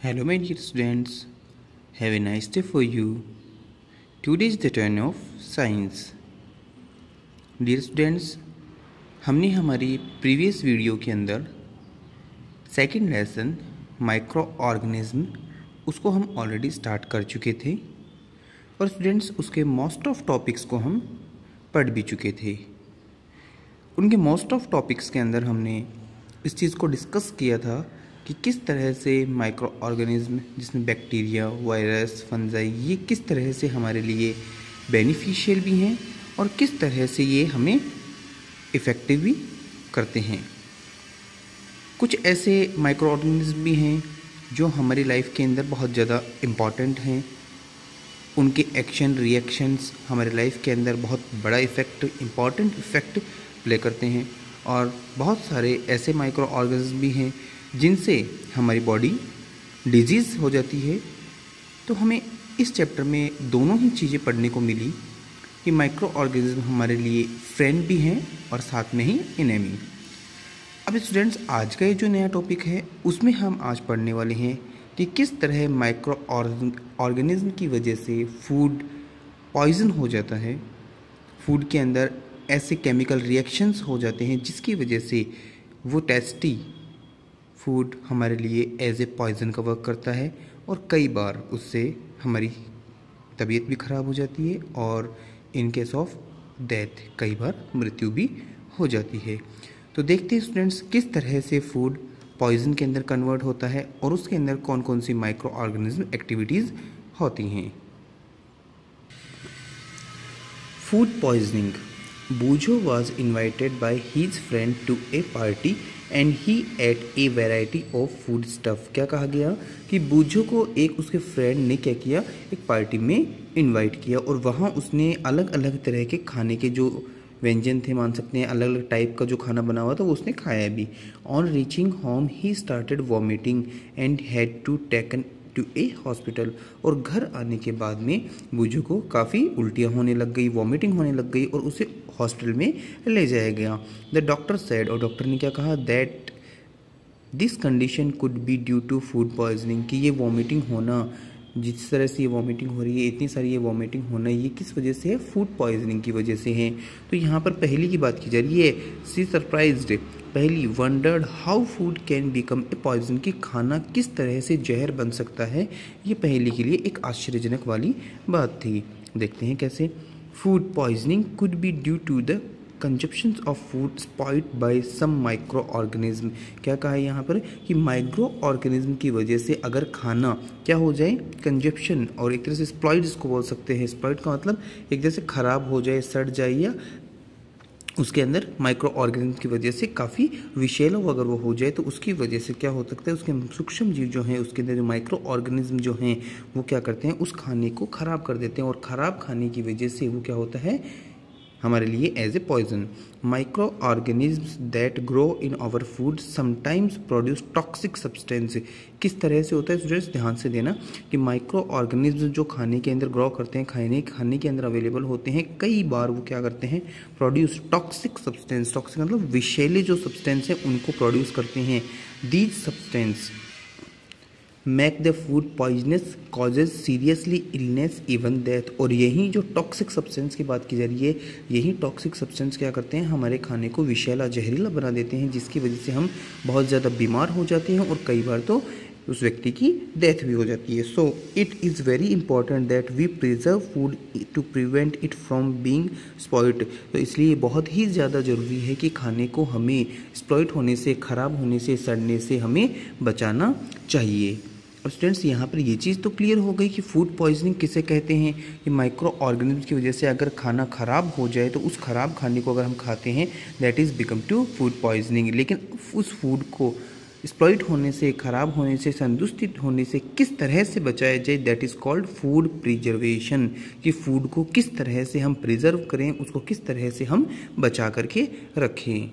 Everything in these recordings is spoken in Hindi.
Hello, my dear students. Have a nice day for you. Today is the turn of science. Dear students, हमने हमारी प्रीवियस वीडियो के अंदर सेकंड लेसन माइक्रो ऑर्गेनिज्म उसको हम ऑलरेडी स्टार्ट कर चुके थे और स्टूडेंट्स उसके मोस्ट ऑफ टॉपिक्स को हम पढ़ भी चुके थे। उनके मोस्ट ऑफ टॉपिक्स के अंदर हमने इस चीज़ को डिस्कस किया था कि किस तरह से माइक्रो ऑर्गेनिज्म जिसमें बैक्टीरिया, वायरस, फंजाई ये किस तरह से हमारे लिए बेनिफिशियल भी हैं और किस तरह से ये हमें इफ़ेक्टिव भी करते हैं। कुछ ऐसे माइक्रो ऑर्गेनिज्म भी हैं जो हमारी लाइफ के अंदर बहुत ज़्यादा इम्पॉर्टेंट हैं। उनके एक्शन रिएक्शंस हमारे लाइफ के अंदर बहुत बड़ा इम्पॉर्टेंट इफ़ेक्ट प्ले करते हैं और बहुत सारे ऐसे माइक्रो ऑर्गेनिज्म भी हैं जिनसे हमारी बॉडी डिजीज़ हो जाती है। तो हमें इस चैप्टर में दोनों ही चीज़ें पढ़ने को मिली कि माइक्रो ऑर्गेनिज्म हमारे लिए फ्रेंड भी हैं और साथ में ही एनिमी। अब स्टूडेंट्स, आज का ये जो नया टॉपिक है उसमें हम आज पढ़ने वाले हैं कि किस तरह माइक्रो ऑर्गेनिज्म की वजह से फूड पॉइजन हो जाता है। फूड के अंदर ऐसे केमिकल रिएक्शंस हो जाते हैं जिसकी वजह से वो टेस्टी फूड हमारे लिए एज ए पॉइजन का वर्क करता है और कई बार उससे हमारी तबीयत भी ख़राब हो जाती है और इन केस ऑफ डेथ कई बार मृत्यु भी हो जाती है। तो देखते हैं स्टूडेंट्स किस तरह से फूड पॉइजन के अंदर कन्वर्ट होता है और उसके अंदर कौन कौन सी माइक्रो ऑर्गेनिज्म एक्टिविटीज़ होती हैं। Food poisoning. Bujo was invited by his friend to a party and he ate a variety of food stuff। क्या कहा गया कि बूझो को एक उसके फ्रेंड ने क्या किया, एक पार्टी में इनवाइट किया और वहाँ उसने अलग अलग तरह के खाने के जो व्यंजन थे, मान सकते हैं अलग अलग टाइप का जो खाना बना हुआ था वो उसने खाया भी। On reaching home he started vomiting and had to taken to a hospital. और घर आने के बाद में बूझो को काफ़ी उल्टियाँ होने लग गई, वॉमिटिंग होने लग गई और उसे हॉस्पिटल में ले जाया गया। द डॉक्टर सेड, और डॉक्टर ने क्या कहा, that this condition could be due to food poisoning, कि ये वॉमिटिंग होना, जिस तरह से ये वॉमिटिंग हो रही है, इतनी सारी ये वॉमिटिंग होना, ये किस वजह से है, फूड पॉइजनिंग की वजह से है। तो यहाँ पर पहली की बात की जा रही है, सी सरप्राइज्ड, पहली wondered how food can become a poison, कि खाना किस तरह से जहर बन सकता है। ये पहली के लिए एक आश्चर्यजनक वाली बात थी। देखते हैं कैसे। Food poisoning could be due to the consumption of food spoiled by some micro organism. क्या कहा है यहाँ पर कि माइक्रो ऑर्गेनिज्म की वजह से अगर खाना क्या हो जाए, कंजप्शन, और एक तरह से स्पॉइल्ड इसको बोल सकते हैं। स्पॉइल्ड का मतलब एक तरह से ख़राब हो जाए, सड़ जाए, या उसके अंदर माइक्रो ऑर्गेनिज्म की वजह से काफ़ी विषैल अगर वो हो जाए तो उसकी वजह से क्या हो सकता है, उसके सूक्ष्म जीव जो हैं उसके अंदर जो माइक्रो ऑर्गेनिज्म जो हैं वो क्या करते हैं, उस खाने को ख़राब कर देते हैं और ख़राब खाने की वजह से वो क्या होता है हमारे लिए as a poison. Micro organisms that grow in our food sometimes produce toxic substance. किस तरह से होता है स्टूडेंट्स, ध्यान से देना कि माइक्रो ऑर्गेनिज्म जो खाने के अंदर ग्रो करते हैं, खाने के अंदर अवेलेबल होते हैं, कई बार वो क्या करते हैं, प्रोड्यूस टॉक्सिक सब्सटेंस। टॉक्सिक मतलब विषैले जो सब्सटेंस है उनको प्रोड्यूस करते हैं। These substance make the food poisonous, causes seriously illness even death. और यही जो टॉक्सिक सब्सटेंस की बात की जा रही है, यही टॉक्सिक सब्सटेंस क्या करते हैं, हमारे खाने को विषैला, जहरीला बना देते हैं, जिसकी वजह से हम बहुत ज़्यादा बीमार हो जाते हैं और कई बार तो उस व्यक्ति की डेथ भी हो जाती है। So it is very important that we preserve food to prevent it from being spoiled. तो इसलिए बहुत ही ज़्यादा ज़रूरी है कि खाने को हमें स्पॉइल्ड होने से, ख़राब होने से, सड़ने से हमें बचाना चाहिए। और स्टूडेंट्स, यहाँ पर ये चीज़ तो क्लियर हो गई कि फूड पॉइजनिंग किसे कहते हैं, कि माइक्रो ऑर्गेनिज्म की वजह से अगर खाना ख़राब हो जाए तो उस ख़राब खाने को अगर हम खाते हैं that is become to food poisoning. लेकिन उस फूड को एक्सप्लॉइट होने से, ख़राब होने से, संदुष्टित होने से किस तरह से बचाया जाए, that is called food preservation. कि फूड को किस तरह से हम प्रिजर्व करें, उसको किस तरह से हम बचा करके रखें।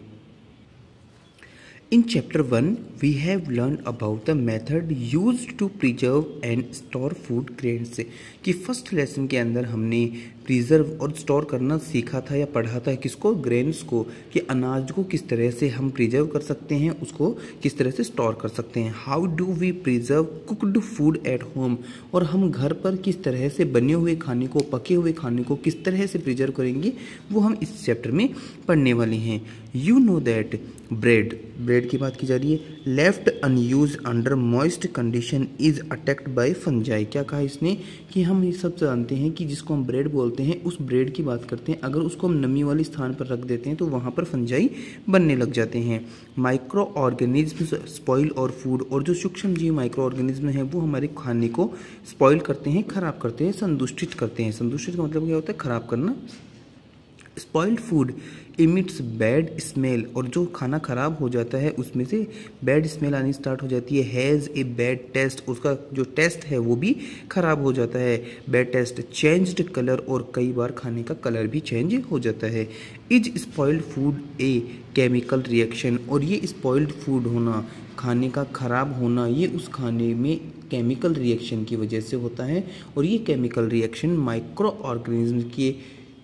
In chapter 1, we have learned about the method used to preserve and store food grains। कि फर्स्ट लेसन के अंदर हमने प्रिजर्व और स्टोर करना सीखा था या पढ़ा था, किसको, ग्रेन्स को, कि अनाज को किस तरह से हम प्रिजर्व कर सकते हैं, उसको किस तरह से स्टोर कर सकते हैं। How do we preserve cooked food at home, और हम घर पर किस तरह से बने हुए खाने को, पके हुए खाने को किस तरह से प्रिजर्व करेंगे, वो हम इस चैप्टर में पढ़ने वाले हैं। यू नो दैट ब्रेड की बात की जा रही है, left unused under moist condition is attacked by fungi. क्या कहा इसने, कि हम ये सब जानते हैं कि जिसको हम ब्रेड बोलते हैं, उस ब्रेड की बात करते हैं, अगर उसको हम नमी वाले स्थान पर रख देते हैं तो वहाँ पर फंजाई बनने लग जाते हैं। माइक्रो ऑर्गेनिज्म स्पॉइल और फूड, और जो सूक्ष्म जीव माइक्रो ऑर्गेनिज्म है वो हमारे खाने को स्पॉइल करते हैं, खराब करते हैं, संदुष्टित करते हैं। संदुष्टित का मतलब क्या होता है, खराब करना। Spoiled food emits bad smell, और जो खाना खराब हो जाता है उसमें से बैड स्मेल आनी स्टार्ट हो जाती है। हैज़ ए बैड टेस्ट, उसका जो टेस्ट है वो भी खराब हो जाता है, बैड टेस्ट। चेंज्ड कलर, और कई बार खाने का कलर भी चेंज हो जाता है। Is spoiled food a chemical reaction, और ये स्पॉइल्ड फूड होना, खाने का खराब होना, ये उस खाने में केमिकल रिएक्शन की वजह से होता है, और ये केमिकल रिएक्शन माइक्रो ऑर्गेनिज्म के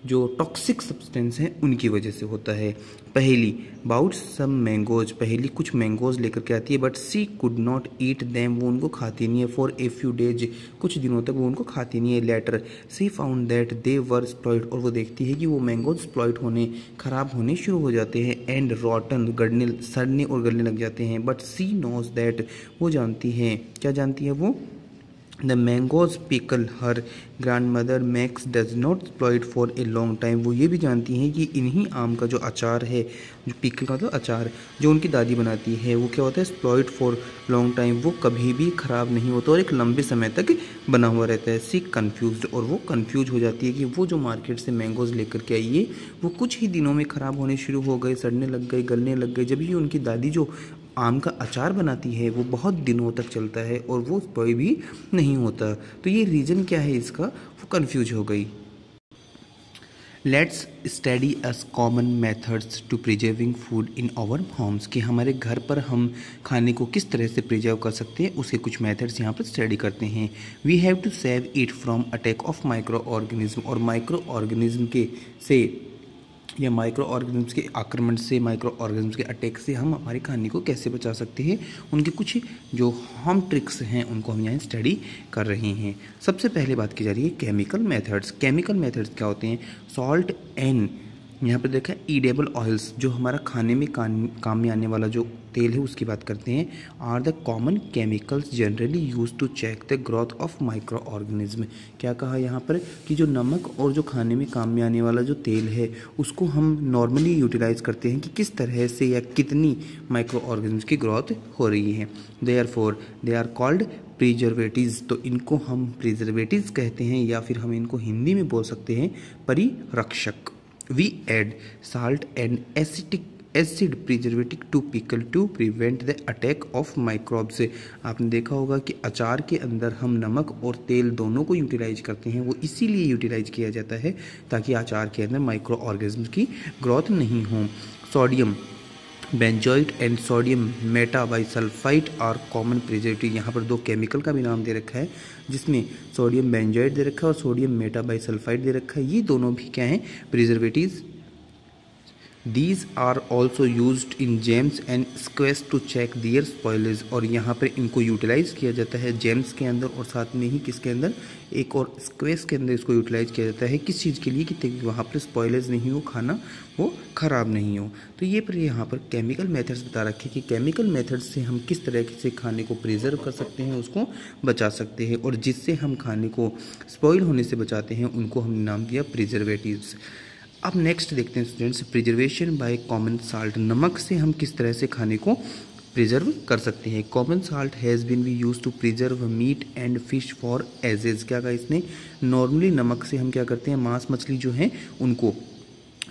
जो टॉक्सिक सब्सटेंस हैं उनकी वजह से होता है। पहेली, बाउट सम मैंगोज, पहेली कुछ मैंगोज लेकर के आती है, but she could not eat them, वो उनको खाती नहीं है। फॉर ए फ्यू डेज, कुछ दिनों तक वो उनको खाती नहीं है। Later she found that they were spoiled, और वो देखती है कि वो मैंगोज स्पॉइल्ड होने, खराब होने शुरू हो जाते हैं। एंड रॉटन, गड़ने, सड़ने और गलने लग जाते हैं। बट सी नोज दैट, वो जानती है, क्या जानती है वो, the mangoes pickle her grand mother makes does not spoiled for a long time, वो ये भी जानती हैं कि इन्हीं आम का जो अचार है, जो पिकल का मतलब अचार जो उनकी दादी बनाती है, वो क्या होता है, स्पॉइल्ड फॉर लॉन्ग टाइम, वो कभी भी ख़राब नहीं होता और एक लंबे समय तक बना हुआ रहता है। सी कन्फ्यूज्ड, और वो कन्फ्यूज हो जाती है कि वो जो मार्केट से मैंगोज लेकर के आई है वो कुछ ही दिनों में ख़राब होने शुरू हो गए, सड़ने लग गए, गलने लग गए, जबकि उनकी दादी जो आम का अचार बनाती है वो बहुत दिनों तक चलता है और वो स्पॉइल भी नहीं होता। तो ये रीज़न क्या है इसका, वो कंफ्यूज हो गई। Let's study us common methods to preserving food in our homes, कि हमारे घर पर हम खाने को किस तरह से प्रिजर्व कर सकते हैं, उसके कुछ मेथड्स यहाँ पर स्टडी करते हैं। We have to save it from attack of micro organism, और माइक्रो ऑर्गेनिज्म के से या माइक्रो ऑर्गेनिज्म के आक्रमण से, माइक्रो ऑर्गेनिज्म के अटैक से हम हमारे खाने को कैसे बचा सकते हैं, उनके कुछ जो होम ट्रिक्स हैं उनको हम यहाँ स्टडी कर रहे हैं। सबसे पहले बात की जा रही है केमिकल मेथड्स। केमिकल मेथड्स क्या होते हैं, सॉल्ट एंड, यहाँ पर देखा ईडेबल ऑयल्स, जो हमारा खाने में काम में आने वाला जो तेल है उसकी बात करते हैं, are the common chemicals generally use to check the growth of micro organism. क्या कहा यहाँ पर कि जो नमक और जो खाने में काम में आने वाला जो तेल है उसको हम नॉर्मली यूटिलाइज करते हैं कि किस तरह से या कितनी माइक्रो ऑर्गेनिज्म की ग्रोथ हो रही है। Therefore they are called preservatives, तो इनको हम प्रिजर्वेटिव्स कहते हैं, या फिर हम इनको हिंदी में बोल सकते हैं परिरक्षक। We add salt and acid preservative to pickle to prevent the attack of microbes। आपने देखा होगा कि अचार के अंदर हम नमक और तेल दोनों को यूटिलाइज करते हैं, वो इसीलिए यूटिलाइज किया जाता है ताकि अचार के अंदर माइक्रो ऑर्गेनिज्म की ग्रोथ नहीं हो। Sodium benzoate and sodium metabisulphite are common preservative. यहाँ पर दो केमिकल का भी नाम दे रखा है, जिसमें सोडियम बेंजोइट दे रखा है और सोडियम मेटाबाइसल्फाइड दे रखा है। ये दोनों भी क्या हैं, preservatives. These are also used in jams and squash to check their spoilage, और यहाँ पर इनको यूटिलाइज किया जाता है जेम्स के अंदर और साथ में ही किसके अंदर, एक और स्क्वेस के अंदर इसको यूटिलाइज किया जाता है। किस चीज़ के लिए, कि वहाँ पर स्पॉइलेज नहीं हो, खाना वो ख़राब नहीं हो। तो ये पर यहाँ पर केमिकल मेथड्स बता रखे कि केमिकल मेथड्स से हम किस तरह से खाने को प्रिजर्व कर सकते हैं, उसको बचा सकते हैं, और जिससे हम खाने को स्पॉइल होने से बचाते हैं उनको हमने नाम दिया प्रिजर्वेटिव्स। अब नेक्स्ट देखते हैं students, preservation by common salt. नमक से हम किस तरह से खाने को प्रिजर्व कर सकते हैं। Common salt has been we use to preserve meat and fish for ages. क्या कहा इसने, नॉर्मली नमक से हम क्या करते हैं, मांस मछली जो है उनको,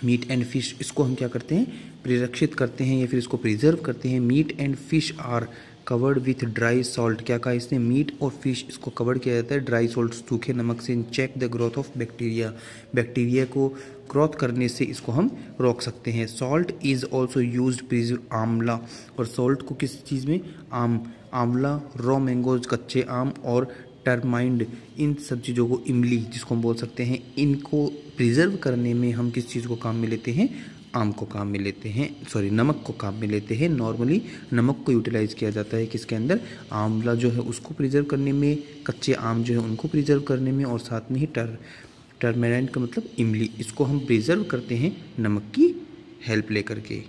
मीट एंड फिश, इसको हम क्या करते हैं, परिरक्षित करते हैं या फिर इसको प्रिजर्व करते हैं। Meat and fish are covered with dry salt. क्या कहा इसने, मीट और फिश इसको कवर्ड किया जाता है ड्राई सॉल्ट, सूखे नमक से। Check the growth of bacteria, bacteria को ग्रोथ करने से इसको हम रोक सकते हैं। Salt is also use preserve amla, और सॉल्ट को किस चीज़ में, आंवला, रॉ मैंगोज कच्चे आम, और टर्माइंड, इन सब चीज़ों को, इमली जिसको हम बोल सकते हैं, इनको प्रिजर्व करने में हम किस चीज़ को काम में लेते हैं? आम को काम में लेते हैं, सॉरी नमक को काम में लेते हैं। नॉर्मली नमक को यूटिलाइज़ किया जाता है किसके अंदर? आंवला जो है उसको प्रिजर्व करने में, कच्चे आम जो है उनको प्रिजर्व करने में, और साथ में ही टर्मेराइट का मतलब इमली, इसको हम प्रिजर्व करते हैं नमक की हेल्प लेकर के।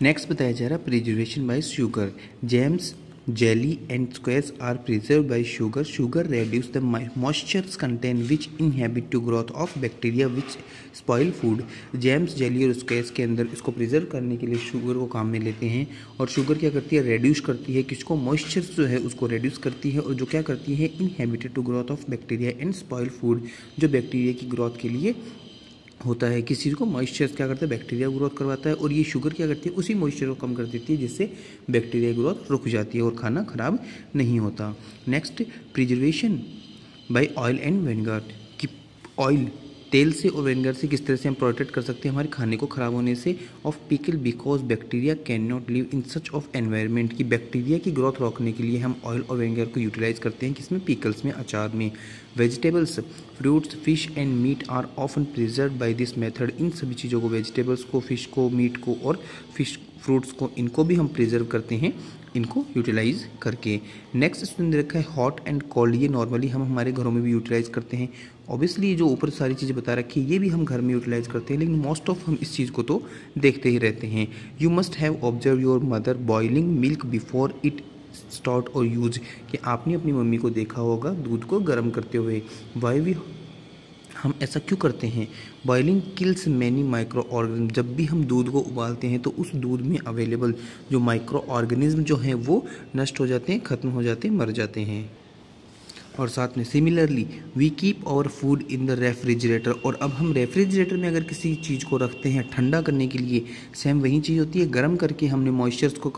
नेक्स्ट बताया जा रहा है preservation by sugar. Jams, jelly and squares are preserved by sugar. Sugar reduce the moistures content which inhibit to growth of bacteria which spoil food. Jams, jelly और स्क्वेयर्स के अंदर इसको प्रिजर्व करने के लिए शुगर को काम में लेते हैं, और शुगर क्या करती है? रेड्यूस करती है किसको? मॉइस्चर्स जो है उसको रेड्यूस करती है, और जो क्या करती है? Inhibited to growth of bacteria and spoil food, जो बैक्टीरिया की ग्रोथ के लिए होता है। किस चीज़ को? मॉइस्चर क्या करता है? बैक्टीरिया ग्रोथ करवाता है, और ये शुगर क्या करती है? उसी मॉइस्चर को कम कर देती है, जिससे बैक्टीरिया ग्रोथ रुक जाती है और खाना खराब नहीं होता। Next, preservation by oil and vinegar, कि ऑयल, तेल से और विनेगर से किस तरह से हम प्रोटेक्ट कर सकते हैं हमारे खाने को खराब होने से। Of pickle, because bacteria can not live in such of environment, की बैक्टीरिया की ग्रोथ रोकने के लिए हम ऑयल और विनेगर को यूटिलाइज करते हैं किसमें? पिकल्स में, अचार में। Vegetables, fruits, fish and meat are often preserve by this method, इन सभी चीज़ों को, वेजिटेबल्स को, फिश को, मीट को और फिश फ्रूट्स को, इनको भी हम प्रिजर्व करते हैं इनको यूटिलाइज करके। नेक्स्ट इसमें रखा है हॉट एंड कोल्ड, ये नॉर्मली हम हमारे घरों में भी यूटिलाइज करते हैं। ऑब्वियसली जो ऊपर सारी चीज़ें बता रखी है ये भी हम घर में यूटिलाइज करते हैं, लेकिन मोस्ट ऑफ हम इस चीज़ को तो देखते ही रहते हैं। You must have observe your mother boiling milk before it start और यूज, कि आपने अपनी मम्मी को देखा होगा दूध को गर्म करते हुए। वाई वी, हम ऐसा क्यों करते हैं? Boiling kills many micro organism, जब भी हम दूध को उबालते हैं तो उस दूध में अवेलेबल जो माइक्रो ऑर्गेनिज्म जो हैं वो नष्ट हो जाते हैं, खत्म हो जाते हैं, मर जाते हैं। और साथ में similarly we keep our food in the refrigerator, और अब हम रेफ्रिजरेटर में अगर किसी चीज़ को रखते हैं ठंडा करने के लिए, सेम वही चीज़ होती है, गर्म करके हमने मॉइस्चर्स को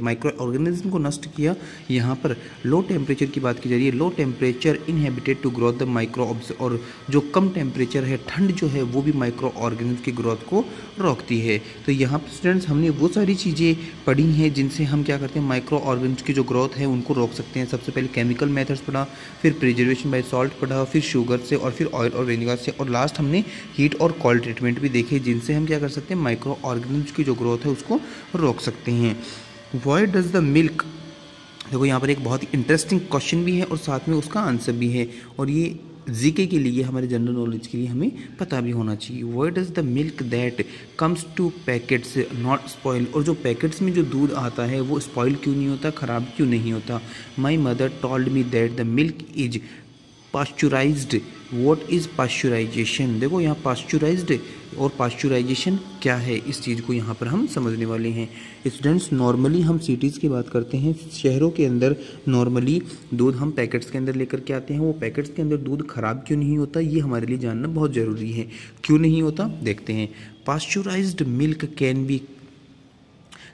माइक्रो ऑर्गेनिज्म को नष्ट किया। यहाँ पर लो टेम्परेचर की बात की जा रही है। Low temperature inhibited to growth the microbes, और जो कम टेम्परेचर है, ठंड जो है, वो भी माइक्रो ऑर्गेनिज्म की ग्रोथ को रोकती है। तो यहाँ पर स्टूडेंट्स हमने वो सारी चीज़ें पढ़ी हैं जिनसे हम क्या करते हैं? माइक्रो ऑर्गेनिज्म की जो ग्रोथ है उनको रोक सकते हैं। सबसे पहले केमिकल मेथड्स पढ़ा, फिर प्रिजर्वेशन बाय सॉल्ट पढ़ा, फिर शुगर से, और फिर ऑयल और विनेगर से, और लास्ट हमने हीट और कोल्ड ट्रीटमेंट भी देखे, जिनसे हम क्या कर सकते हैं? माइक्रो ऑर्गेनिज्म की जो ग्रोथ है उसको रोक सकते हैं। व्हाई डज द मिल्क, देखो यहाँ पर एक बहुत ही इंटरेस्टिंग क्वेश्चन भी है और साथ में उसका आंसर भी है, और ये जीके के लिए, हमारे जनरल नॉलेज के लिए हमें पता भी होना चाहिए। Why does the milk that comes two packets not spoil, और जो पैकेट्स में जो दूध आता है वो स्पॉइल क्यों नहीं होता, ख़राब क्यों नहीं होता? My mother told me that the milk is pasteurised. What is pasteurisation? देखो यहाँ पास्चुराइज्ड और पास्चुराइजेशन क्या है, इस चीज़ को यहाँ पर हम समझने वाले हैं। स्टूडेंट्स नॉर्मली हम सिटीज़ की बात करते हैं, शहरों के अंदर नॉर्मली दूध हम पैकेट्स के अंदर लेकर के आते हैं। वो पैकेट्स के अंदर दूध ख़राब क्यों नहीं होता, ये हमारे लिए जानना बहुत ज़रूरी है। क्यों नहीं होता देखते हैं। Pasteurised milk can be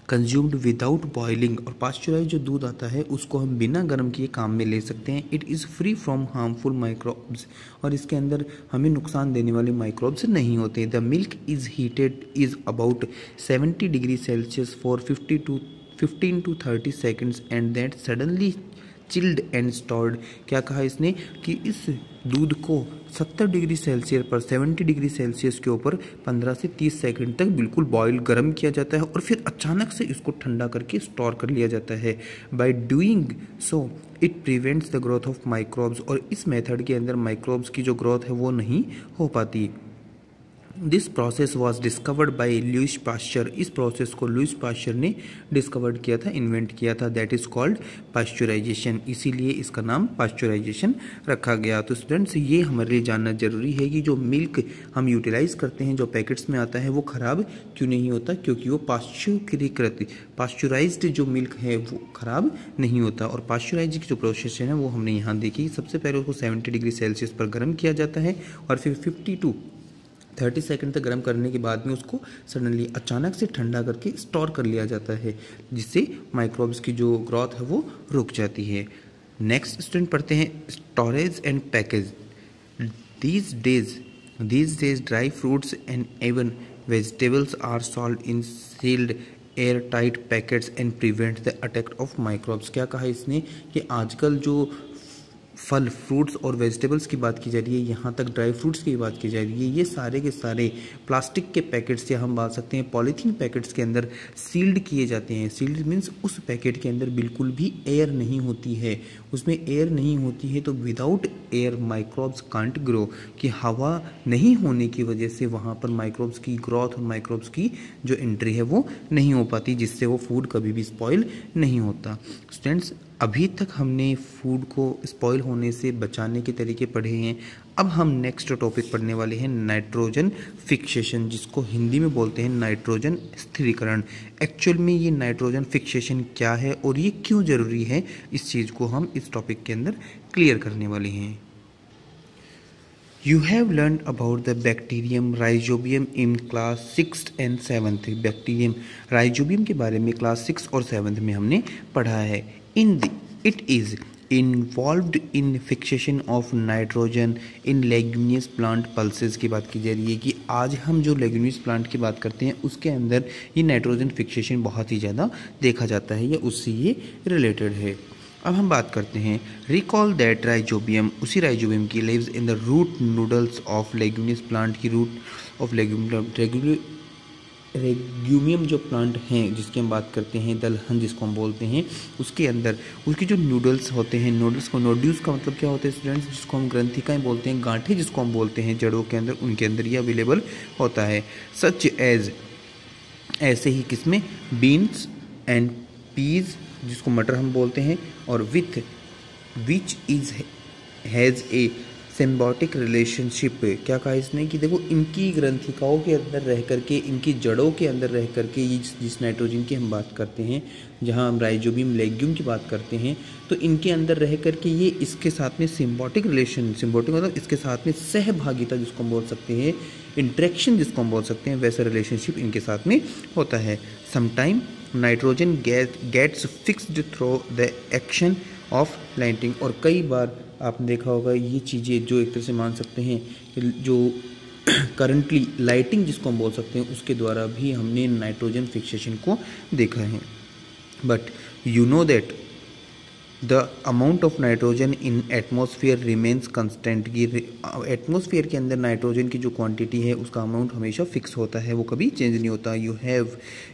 consumed without boiling, और पास्चुराइज जो दूध आता है उसको हम बिना गर्म किए काम में ले सकते हैं। It is free from harmful microbes, और इसके अंदर हमें नुकसान देने वाले माइक्रोब्स नहीं होते। The milk is heated is about 70 degree Celsius for 15 to 30 seconds and that suddenly chilled and stored. क्या कहा इसने? कि इस दूध को 70 डिग्री सेल्सियस पर, 70 डिग्री सेल्सियस के ऊपर 15 से 30 सेकंड तक बिल्कुल बॉयल गर्म किया जाता है, और फिर अचानक से इसको ठंडा करके स्टोर कर लिया जाता है। By doing so it prevents the growth of microbes, और इस मेथड के अंदर माइक्रोब्स की जो ग्रोथ है वो नहीं हो पाती। This process was discovered by Lewis pasture, इस प्रोसेस को लुईस पास्चर ने डिस्कवर्ड किया था, इन्वेंट किया था। दैट इज़ कॉल्ड पास्चुराइजेशन, इसीलिए इसका नाम पास्चुराइजेशन रखा गया। तो स्टूडेंट्स ये हमारे लिए जानना जरूरी है कि जो मिल्क हम यूटिलाइज करते हैं, जो पैकेट्स में आता है, वो ख़राब क्यों नहीं होता? क्योंकि वो पास्चुरीकृत, पास्चुराइज्ड जो मिल्क है वो ख़राब नहीं होता। और पास्चुराइज की जो प्रोसेस है वो हमने यहाँ देखी। सबसे पहले उसको 70 डिग्री सेल्सियस पर गर्म किया जाता है, और फिर 50 to 30 सेकंड तक गर्म करने के बाद में उसको सडनली अचानक से ठंडा करके स्टोर कर लिया जाता है, जिससे माइक्रोब्स की जो ग्रोथ है वो रुक जाती है। नेक्स्ट स्टूडेंट पढ़ते हैं storage and package. These days dry fruits and even vegetables are sold in sealed air tight packets and prevent the attack of microbes. क्या कहा इसने? कि आजकल जो फल फ्रूट्स और वेजिटेबल्स की बात की जा रही है, यहाँ तक ड्राई फ्रूट्स की बात की जा रही है, ये सारे के सारे प्लास्टिक के पैकेट्स या हम बात सकते हैं पॉलीथीन पैकेट्स के अंदर सील्ड किए जाते हैं। सील्ड मीन्स उस पैकेट के अंदर बिल्कुल भी एयर नहीं होती है, उसमें एयर नहीं होती है, तो without air microbes can't grow, कि हवा नहीं होने की वजह से वहाँ पर माइक्रोब्स की ग्रोथ और माइक्रोब्स की जो एंट्री है वो नहीं हो पाती, जिससे वो फूड कभी भी स्पॉइल नहीं होता। स्टूडेंट्स, अभी तक हमने फूड को स्पॉइल होने से बचाने के तरीके पढ़े हैं। अब हम नेक्स्ट टॉपिक पढ़ने वाले हैं नाइट्रोजन फिक्सेशन, जिसको हिंदी में बोलते हैं नाइट्रोजन स्थिरीकरण। एक्चुअल में ये नाइट्रोजन फिक्सेशन क्या है और ये क्यों ज़रूरी है, इस चीज़ को हम इस टॉपिक के अंदर क्लियर करने वाले हैं। You have learned about the bacterium rhizobium in class 6th and 7th। Bacterium rhizobium के बारे में क्लास 6 और 7th में हमने पढ़ा है। It is involved in fixation of nitrogen in leguminous plant pulses की बात की जा रही है कि आज हम जो लेग्यूमिनस प्लांट की बात करते हैं उसके अंदर ये नाइट्रोजन फिक्सेशन बहुत ही ज़्यादा देखा जाता है या उससे ये रिलेटेड है। अब हम बात करते हैं रिकॉल दैट राइजोबियम, उसी राइजोबियम की lives in the root nodules of leguminous plant की रूट ऑफ रेग्यूमियम जो प्लांट हैं जिसकी हम बात करते हैं दलहन जिसको हम बोलते हैं, उसके अंदर उसके जो नूडल्स होते हैं, नूडल्स को नोड्यूल्स का मतलब क्या होता है स्टूडेंट्स, जिसको हम ग्रंथिकाएं बोलते हैं, गांठें जिसको हम बोलते हैं जड़ों के अंदर, उनके अंदर ये अवेलेबल होता है। सच एज ऐसे ही किसमें बीन्स एंड पीज जिसको मटर हम बोलते हैं, और with which is has a symbiotic relationship. क्या कहा इसने कि देखो इनकी ग्रंथिकाओं के अंदर रह करके, इनकी जड़ों के अंदर रह करके ये जिस नाइट्रोजन की हम बात करते हैं, जहाँ हम राइजोबियम लेग्यूम की बात करते हैं, तो इनके अंदर रह करके ये इसके साथ में सिम्बायोटिक रिलेशन, सिम्बायोटिक मतलब इसके साथ में सहभागिता जिसको हम बोल सकते हैं, इंटरेक्शन जिसको हम बोल सकते हैं, वैसा रिलेशनशिप इनके साथ में होता है। Sometime nitrogen gets fixed through the action of lighting, और कई बार आपने देखा होगा ये चीज़ें जो एक तरह से मान सकते हैं कि जो करंटली लाइटिंग जिसको हम बोल सकते हैं उसके द्वारा भी हमने नाइट्रोजन फिक्सेशन को देखा है। But you know that the amount of nitrogen in atmosphere remains constant, ये एटमॉस्फेयर के अंदर नाइट्रोजन की जो क्वांटिटी है उसका अमाउंट हमेशा फिक्स होता है, वो कभी चेंज नहीं होता।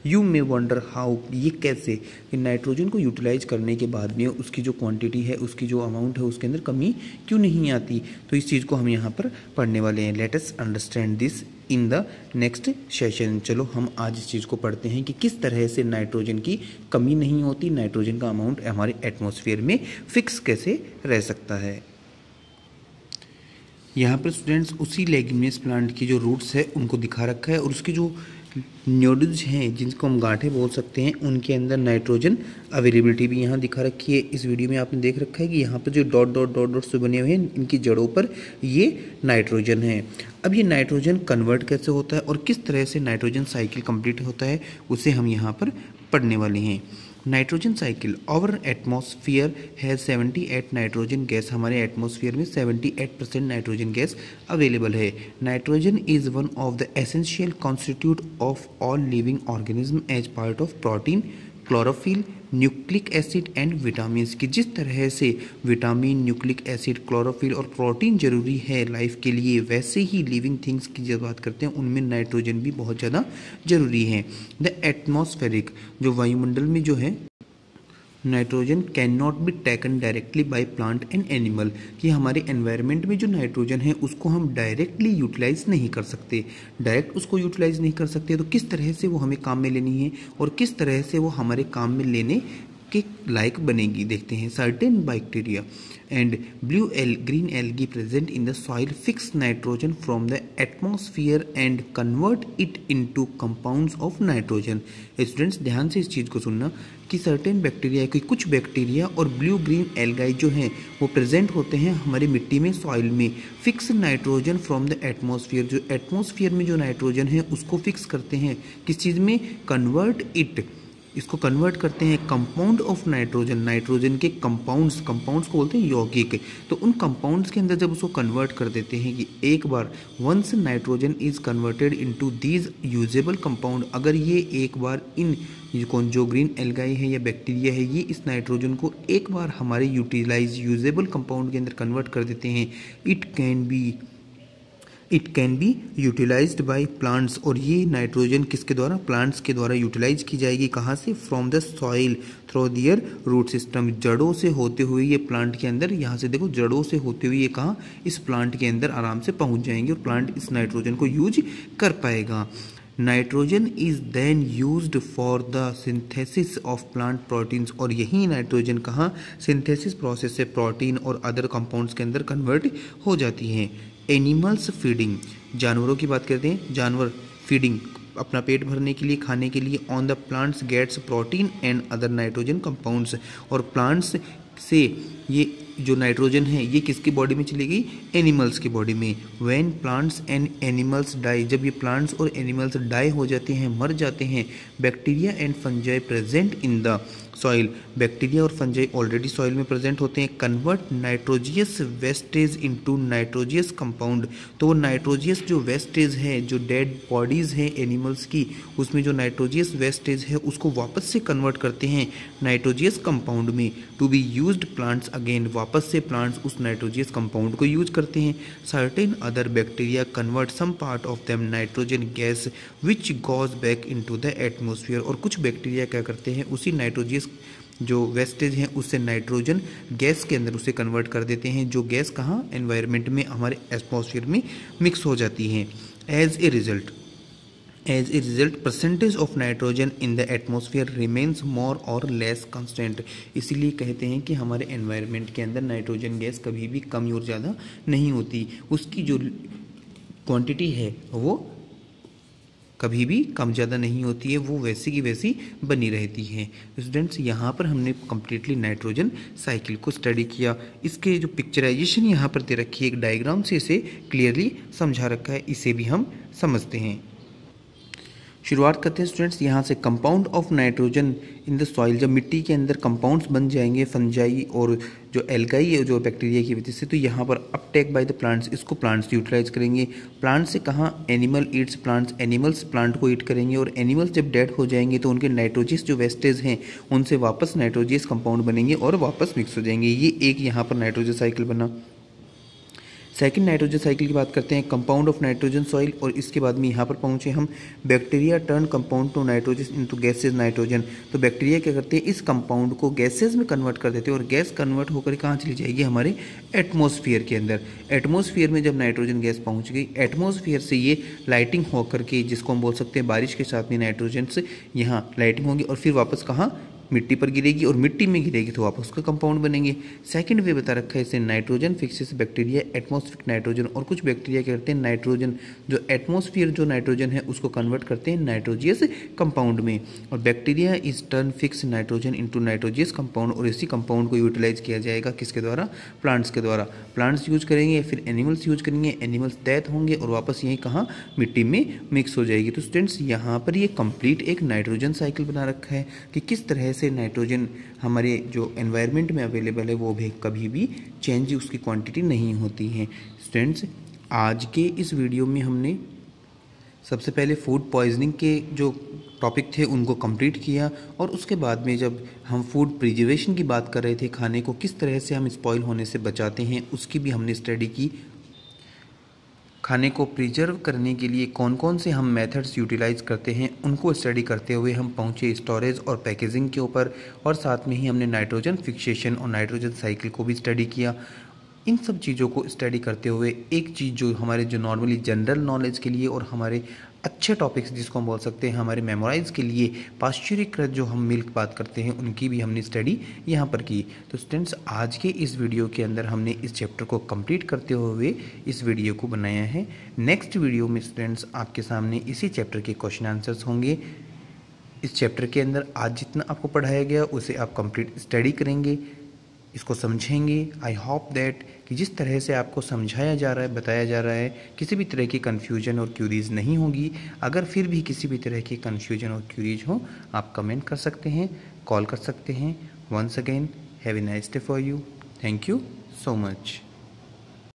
यू मे वंडर हाउ, ये कैसे कि नाइट्रोजन को यूटिलाइज करने के बाद में उसकी जो क्वांटिटी है, उसकी जो अमाउंट है, उसके अंदर कमी क्यों नहीं आती, तो इस चीज़ को हम यहाँ पर पढ़ने वाले हैं। Let us understand this in the next session. चलो हम आज इस चीज़ को पढ़ते हैं कि किस तरह से नाइट्रोजन की कमी नहीं होती, नाइट्रोजन का अमाउंट हमारे एटमॉस्फेयर में फिक्स कैसे रह सकता है। यहाँ पर स्टूडेंट्स उसी लेग्यूमिनस प्लांट की जो रूट्स है उनको दिखा रखा है, और उसके जो नोड्यूल्स हैं जिनको हम गांठें बोल सकते हैं, उनके अंदर नाइट्रोजन अवेलेबिलिटी भी यहाँ दिखा रखी है। इस वीडियो में आपने देख रखा है कि यहाँ पर जो डॉट डॉट डॉट डॉट से बने हुए हैं, इनकी जड़ों पर ये नाइट्रोजन है। अब ये नाइट्रोजन कन्वर्ट कैसे होता है और किस तरह से नाइट्रोजन साइकिल कंप्लीट होता है, उसे हम यहाँ पर पढ़ने वाले हैं। Nitrogen cycle, our atmosphere has 78 nitrogen gas, हमारे एटमॉस्फेयर में 78% नाइट्रोजन गैस अवेलेबल है। Nitrogen is one of the essential constitute of all living organism as part of protein, chlorophyll, nucleic acid and vitamin, की जिस तरह से विटामिन, न्यूक्लिक एसिड, क्लोरोफिल और प्रोटीन जरूरी है लाइफ के लिए, वैसे ही लिविंग थिंग्स की जब बात करते हैं उनमें नाइट्रोजन भी बहुत ज़्यादा जरूरी है। द एटमॉस्फेरिक, जो वायुमंडल में जो है nitrogen can not be taken directly by plant and animal, कि हमारे एनवायरनमेंट में जो नाइट्रोजन है उसको हम डायरेक्टली यूटिलाइज नहीं कर सकते, डायरेक्ट उसको यूटिलाइज नहीं कर सकते, तो किस तरह से वो हमें काम में लेनी है और किस तरह से वो हमारे काम में लेने के लायक बनेगी, देखते हैं। Certain bacteria and green algae present in the soil fix nitrogen from the atmosphere and convert it into compounds of nitrogen. Students ध्यान से इस चीज़ को सुनना कि सर्टेन बैक्टीरिया, कि कुछ बैक्टीरिया और ब्लू ग्रीन एल्गाई जो हैं वो प्रेजेंट होते हैं हमारी मिट्टी में, सॉइल में, fix nitrogen from the atmosphere, जो एटमॉस्फेयर में जो नाइट्रोजन है उसको फिक्स करते हैं किस चीज़ में, कन्वर्ट इट इसको कन्वर्ट करते हैं कंपाउंड ऑफ नाइट्रोजन, नाइट्रोजन के कंपाउंड्स को बोलते हैं यौगिक। तो उन कंपाउंड्स के अंदर जब उसको कन्वर्ट कर देते हैं कि एक बार once nitrogen is converted into these usable compound, अगर ये एक बार इन जो ग्रीन एल्गाई है या बैक्टीरिया है ये इस नाइट्रोजन को एक बार हमारे यूजेबल कंपाउंड के अंदर कन्वर्ट कर देते हैं, it can be utilized by plants. और ये नाइट्रोजन किसके द्वारा, प्लांट्स के द्वारा यूटिलाइज की जाएगी। कहाँ से, from the soil through their root system, जड़ों से होते हुए ये प्लांट के अंदर, यहाँ से देखो जड़ों से होते हुए ये कहाँ, इस प्लांट के अंदर आराम से पहुँच जाएंगे और प्लांट इस नाइट्रोजन को यूज कर पाएगा। Nitrogen is then used for the synthesis of plant proteins, और यही नाइट्रोजन कहाँ, सिंथेसिस प्रोसेस से प्रोटीन और अदर कंपाउंड्स के अंदर कन्वर्ट हो जाती हैं। एनिमल्स फीडिंग, जानवरों की बात करते हैं, जानवर फीडिंग अपना पेट भरने के लिए, खाने के लिए, on the plants gets protein and other nitrogen compounds, और प्लांट्स से ये जो नाइट्रोजन है ये किसकी बॉडी में चली गई, एनिमल्स की बॉडी में। When plants and animals die, जब ये प्लांट्स और एनिमल्स डाई हो जाते हैं, मर जाते हैं, bacteria and fungi present in the soil, bacteria और फंजाई ऑलरेडी सॉइल में प्रेजेंट होते हैं, convert नाइट्रोजियस wastage into nitrogenous compound. तो वो नाइट्रोजियस जो वेस्टेज है, जो डेड बॉडीज़ हैं एनिमल्स की, उसमें जो नाइट्रोजियस वेस्टेज है उसको वापस से कन्वर्ट करते हैं नाइट्रोजियस कंपाउंड में, to be used plants again, वापस से प्लांट्स उस नाइट्रोजियस कंपाउंड को यूज करते हैं। Certain other bacteria convert some part of them nitrogen gas which goes back into the atmosphere, और कुछ बैक्टीरिया क्या करते हैं, उसी नाइट्रोजियस जो वेस्टेज हैं उससे नाइट्रोजन गैस के अंदर उसे कन्वर्ट कर देते हैं, जो गैस कहाँ, एनवायरनमेंट में, हमारे एटमॉस्फेयर में मिक्स हो जाती हैं। As a result percentage of nitrogen in the atmosphere remains more or less constant. इसीलिए कहते हैं कि हमारे एनवायरनमेंट के अंदर नाइट्रोजन गैस कभी भी कम और ज़्यादा नहीं होती, उसकी जो क्वांटिटी है वो कभी भी कम ज़्यादा नहीं होती है, वो वैसी की वैसी बनी रहती है। स्टूडेंट्स, यहाँ पर हमने कम्प्लीटली नाइट्रोजन साइकिल को स्टडी किया। इसके जो पिक्चराइजेशन यहाँ पर दे रखी है, एक डायग्राम से इसे क्लियरली समझा रखा है, इसे भी हम समझते हैं। शुरुआत करते हैं स्टूडेंट्स यहाँ से। Compound of nitrogen in the soil, जब मिट्टी के अंदर कंपाउंड्स बन जाएंगे फंजाई और जो एल्गाई है जो बैक्टीरिया की वजह से, तो यहाँ पर अपटेक बाय द प्लांट्स, इसको प्लांट्स यूटिलाइज करेंगे। प्लांट से कहाँ, animal Yeats plants, animals plant को ईट करेंगे, और एनिमल्स जब डेड हो जाएंगे तो उनके नाइट्रोजियस जो वेस्टेज हैं उनसे वापस नाइट्रोजियस कंपाउंड बनेंगे और वापस मिक्स हो जाएंगे। ये एक यहाँ पर नाइट्रोजन साइकिल बना। सेकंड नाइट्रोजन साइकिल की बात करते हैं, कंपाउंड ऑफ नाइट्रोजन सॉइल, और इसके बाद में यहाँ पर पहुँचे हम, bacteria turn compound to nitrogen into gases nitrogen. तो बैक्टीरिया क्या करते हैं, इस कंपाउंड को गैसेज में कन्वर्ट कर देते हैं, और गैस कन्वर्ट होकर कहाँ चली जाएगी, हमारे एटमॉस्फेयर के अंदर। एटमॉस्फेयर में जब नाइट्रोजन गैस पहुँच गई, एटमॉस्फेयर से ये लाइटिंग होकर के, जिसको हम बोल सकते हैं बारिश के साथ में नाइट्रोजन से यहाँ लाइटिंग होगी, और फिर वापस कहाँ, मिट्टी पर गिरेगी, और मिट्टी में गिरेगी तो वापस उसका कंपाउंड बनेंगे। सेकंड वे बता रखा है इसे, nitrogen fixes bacteria atmospheric nitrogen, और कुछ बैक्टीरिया क्या करते हैं, नाइट्रोजन जो एटमॉस्फेयर जो नाइट्रोजन है उसको कन्वर्ट करते हैं नाइट्रोजियस कंपाउंड में, और bacteria is turn fix nitrogen into nitrogenous compound, और इसी कंपाउंड को यूटिलाइज किया जाएगा किसके द्वारा, प्लांट्स के द्वारा। प्लांट्स यूज करेंगे, फिर एनिमल्स यूज करेंगे, एनिमल्स डेथ होंगे और वापस यहीं कहाँ, मिट्टी में मिक्स हो जाएगी। तो स्टूडेंट्स, यहाँ पर ये कंप्लीट एक नाइट्रोजन साइकिल बना रखा है कि किस तरह से नाइट्रोजन हमारे जो एनवायरनमेंट में अवेलेबल है वो भी कभी भी चेंज उसकी क्वांटिटी नहीं होती है। स्टूडेंट्स, आज के इस वीडियो में हमने सबसे पहले फूड पॉइजनिंग के जो टॉपिक थे उनको कंप्लीट किया, और उसके बाद में जब हम फूड प्रिजर्वेशन की बात कर रहे थे, खाने को किस तरह से हम स्पॉइल होने से बचाते हैं उसकी भी हमने स्टडी की। खाने को प्रिजर्व करने के लिए कौन कौन से हम मेथड्स यूटिलाइज करते हैं उनको स्टडी करते हुए हम पहुंचे स्टोरेज और पैकेजिंग के ऊपर, और साथ में ही हमने नाइट्रोजन फिक्सेशन और नाइट्रोजन साइकिल को भी स्टडी किया। इन सब चीज़ों को स्टडी करते हुए एक चीज़ जो हमारे जो नॉर्मली जनरल नॉलेज के लिए और हमारे अच्छे टॉपिक्स जिसको हम बोल सकते हैं हमारे मेमोराइज के लिए, पाश्चुरीकृत जो हम मिल्क बात करते हैं उनकी भी हमने स्टडी यहाँ पर की। तो स्टूडेंट्स, आज के इस वीडियो के अंदर हमने इस चैप्टर को कंप्लीट करते हुए इस वीडियो को बनाया है। नेक्स्ट वीडियो में स्टूडेंट्स आपके सामने इसी चैप्टर के क्वेश्चन आंसर्स होंगे। इस चैप्टर के अंदर आज जितना आपको पढ़ाया गया उसे आप कंप्लीट स्टडी करेंगे। इसको समझेंगे। आई होप दैट कि जिस तरह से आपको समझाया जा रहा है, बताया जा रहा है, किसी भी तरह की कन्फ्यूजन और क्यूरीज नहीं होगी। अगर फिर भी किसी भी तरह की कन्फ्यूजन और क्यूरीज हो, आप कमेंट कर सकते हैं, कॉल कर सकते हैं। Once again have a nice day for you. Thank you so much.